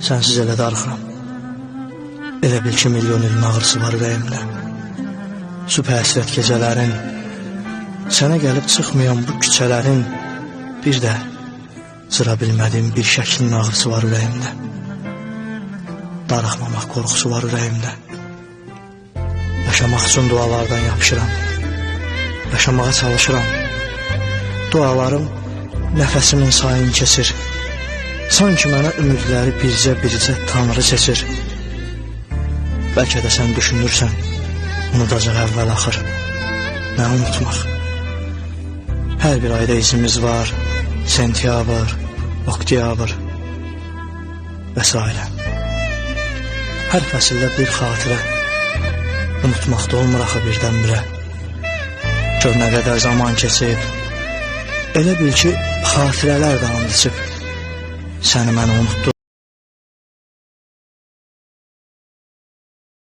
Sənsiz elə darıxıram. Elə bil ki, milyon ilin ağrısı var ürəyimdə. Sübh həsrət gecələrin, sənə gəlib çıxmayan bu küçələrin, bir də sıra bilmədiyim bir şəklin ağrısı var ürəyimdə. Darıxmamaq qorxusu var ürəyimdə. Yaşamaq üçün dualardan yapışıram. Yaşamağa çalışıram. Dualarım nəfəsimin sayını keçir. Sanki mənə ümidləri bircə Tanrı seçir. Bəlkə də sən düşünürsən, unudacaq əvvəl axır. Nə unutmaq? Hər bir ayda izimiz var, sentyabr, oktyabr və s. Hər fəsildə bir xatirə, unutmaqda olmur axı birdən-birə. Gör nə qədər zaman keçib, elə bil ki, xatirələr də and içib. Səni mənə unutdurmur.